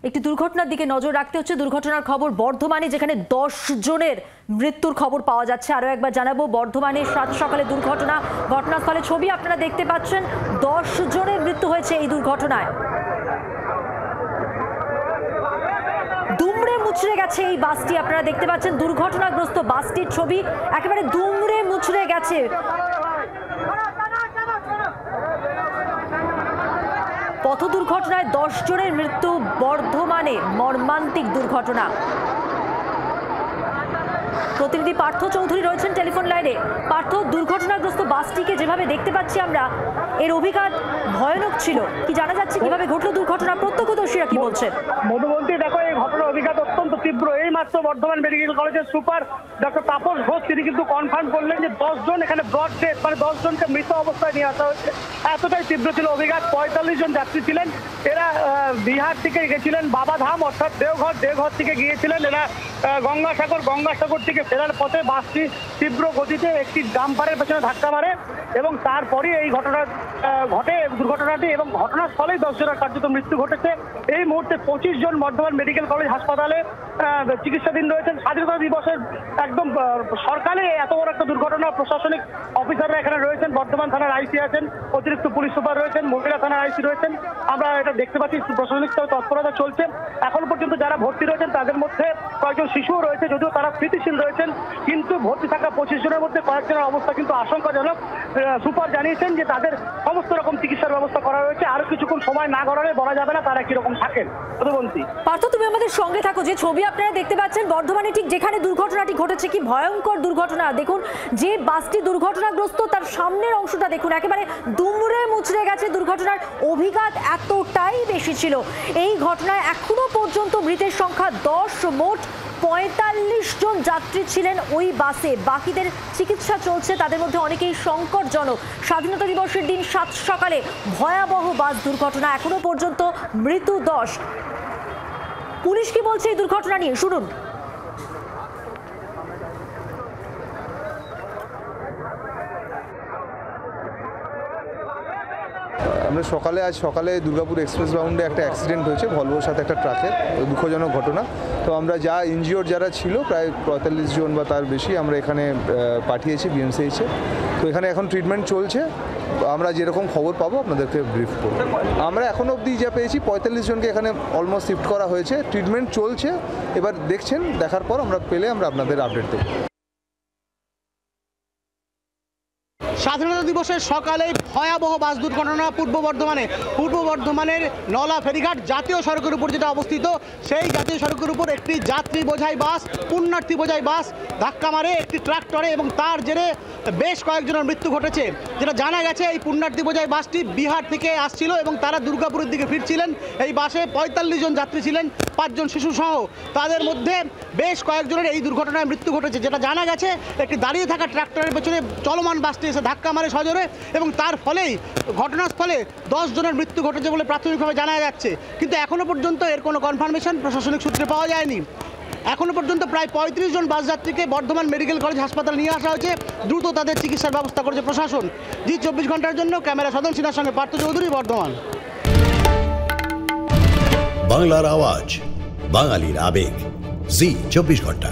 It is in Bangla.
একটি দুর্ঘটনার দিকে নজর রাখতে হচ্ছে। দুর্ঘটনার খবর বর্ধমানে, যেখানে 10 জনের মৃত্যুর খবর পাওয়া যাচ্ছে। আরও একবার জানাবো, বর্ধমানে সাত সকালে দুর্ঘটনা, ঘটনাস্থলে ছবি আপনারা দেখতে পাচ্ছেন। 10 জনের মৃত্যু হয়েছে এই দুর্ঘটনায়। দুমড়ে মুচড়ে গেছে এই বাসটি, আপনারা দেখতে পাচ্ছেন দুর্ঘটনাগ্রস্ত বাসটির ছবি। একেবারে দুমড়ে মুচড়ে গেছে। পথ দুর্ঘটনায় 10 জনের মৃত্যু বর্ধমানে, মর্মান্তিক দুর্ঘটনা। প্রতিনিধি পার্থ চৌধুরী রয়েছেন টেলিফোন লাইনে। পার্থ, দুর্ঘটনাগ্রস্ত বাসটিকে যেভাবে দেখতে পাচ্ছি আমরা, এর অভিঘাত ভয়ানক ছিল। কি জানা যাচ্ছে কিভাবে ঘটলো দুর্ঘটনা? প্রত্যক্ষদর্শীরা কি বলছেন? মধুবন্তী, দেখো এই ঘটনার অভিঘাত অত্যন্ত তীব্র। এই মাত্র বর্ধমান মেডিকেল কলেজের সুপার ডক্টর তাপস ঘোষ তিনি কিন্তু কনফার্ম করলেন যে 10 জন এখানে ব্রড ডেথ, মানে 10 জনকে মৃত অবস্থায় নিয়ে আসা হয়েছে। এতটাই তীব্র ছিল অভিঘাত। 45 জন যাত্রী ছিলেন। এরা বিহার থেকে গেছিলেন বাবাধাম, অর্থাৎ দেওঘর। দেওঘর থেকে গিয়েছিলেন এরা গঙ্গাসাগর। গঙ্গাসাগর থেকে ফেরার পথে বাসটি তীব্র গতিতে একটি ডাম্পারের পেছনে ধাক্কা মারে এবং তারপরে এই ঘটনা ঘটে, দুর্ঘটনাটি। এবং ঘটনাস্থলেই 10 জনের কার্যত মৃত্যু ঘটেছে। এই মুহূর্তে 25 জন বর্ধমান মেডিকেল কলেজ হাসপাতালে চিকিৎসাধীন রয়েছেন। স্বাধীনতা দিবসের একদম সরকারে এত বড় একটা দুর্ঘটনা, প্রশাসনিক অফিসাররা এখানে রয়েছেন। বর্ধমান থানার আইসি আছেন, অতিরিক্ত পুলিশ সুপার রয়েছেন, মহিলা থানার আইসি রয়েছেন। আমরা এটা দেখতে পাচ্ছি, প্রশাসনিক স্তরে তৎপরতা চলছে। এখন পর্যন্ত যারা ভর্তি রয়েছেন তাদের মধ্যে কয়েকজন শিশুও রয়েছে, যদিও তারা স্থিতিশীল রয়েছেন। কিন্তু ভর্তি থাকা 25 জনের মধ্যে কয়েকজনের অবস্থা কিন্তু আশঙ্কাজনক। সুপার জানিয়েছেন যে তাদের সমস্ত রকম চিকিৎসার ব্যবস্থা করা রয়েছে। আরো কিছুক্ষণ সময় না গড়ালে বলা যাবে না তারা কিরকম থাকেন। পার্থ, তুমি আমাদের সঙ্গে থাকো। যে ছবি আপনারা দেখতে পাচ্ছেন বর্ধমানে ঠিক যেখানে দুর্ঘটনাটি ঘটেছে, কি ভয়ঙ্কর দুর্ঘটনা। দেখুন, যে বাসটি দুর্ঘটনাগ্রস্ত তার সামনের অংশটা দেখুন, একেবারে দুমড়ে মুচড়ে গেছে। দুর্ঘটনার অভিঘাত এতটাই বেশি ছিল। এই ঘটনায় এখনো পর্যন্ত মৃতের সংখ্যা 10। মোট 45 জন যাত্রী ছিলেন ওই বাসে। বাকিদের চিকিৎসা চলছে, তাদের মধ্যে অনেকেই সংকটজনক। স্বাধীনতা দিবসের দিন সাত সকালে ভয়াবহ বাস দুর্ঘটনা, এখনো পর্যন্ত মৃত্যু 10। পুলিশ কি বলছে এই দুর্ঘটনা নিয়ে, শুনুন। আমরা আজ সকালে দুর্গাপুর এক্সপ্রেস বাউন্ডে একটা অ্যাক্সিডেন্ট হয়েছে ভলভোর সাথে একটা ট্রাকের, দুঃখজনক ঘটনা। তো আমরা ইনজিওর্ড যারা ছিল প্রায় 45 জন বা তার বেশি আমরা এখানে পাঠিয়েছি বিএমসিএইচে। তো এখানে এখন ট্রিটমেন্ট চলছে। আমরা যেরকম খবর পাবো আপনাদেরকে ব্রিফ করব। আমরা এখন অবধি যা পেয়েছি 45 জনকে এখানে অলমোস্ট শিফট করা হয়েছে। ট্রিটমেন্ট চলছে, এবার দেখার পর আমরা পেলে আমরা আপনাদের আপডেট দেবো। স্বাধীনতা দিবসের সকালে ভয়াবহ বাস দুর্ঘটনা পূর্ব বর্ধমানের নলা ফেরিঘাট জাতীয় সড়কের উপর যেটা অবস্থিত, সেই জাতীয় সড়কের উপর একটি যাত্রী বোঝাই বাস, পুণ্যার্থী বোঝাই বাস ধাক্কা মারে একটি ট্রাক্টরে এবং তার জেরে বেশ কয়েকজনের মৃত্যু ঘটেছে। যেটা জানা গেছে, এই পুণ্যার্থী বোঝাই বাসটি বিহার থেকে আসছিল এবং তারা দুর্গাপুরের দিকে ফিরছিলেন। এই বাসে 45 জন যাত্রী ছিলেন, 5 জন শিশু সহ। তাদের মধ্যে বেশ কয়েকজনের এই দুর্ঘটনায় মৃত্যু ঘটেছে। যেটা জানা গেছে, একটি দাঁড়িয়ে থাকা ট্রাক্টরের পেছনে চলমান বাসটি এসে ধাক্কা মারে সজোরে এবং তার ফলেই ঘটনাস্থলে 10 জনের মৃত্যু ঘটেছে বলে প্রাথমিকভাবে জানা যাচ্ছে। কিন্তু এখনো পর্যন্ত এর কোনো কনফার্মেশন প্রশাসনিক সূত্রে পাওয়া যায়নি। এখনো পর্যন্ত প্রায় 35 জন বাস যাত্রীকে বর্ধমান মেডিকেল কলেজ হাসপাতালে নিয়ে আসা হয়েছে। দ্রুত তাদের চিকিৎসার ব্যবস্থা করেছে প্রশাসন। জি 24 ঘন্টার জন্য ক্যামেরা সদন সিনহার সঙ্গে পার্থ চৌধুরী, বর্ধমান। বাংলার আওয়াজ, বাঙালির আবেগ, জি 24 ঘন্টা।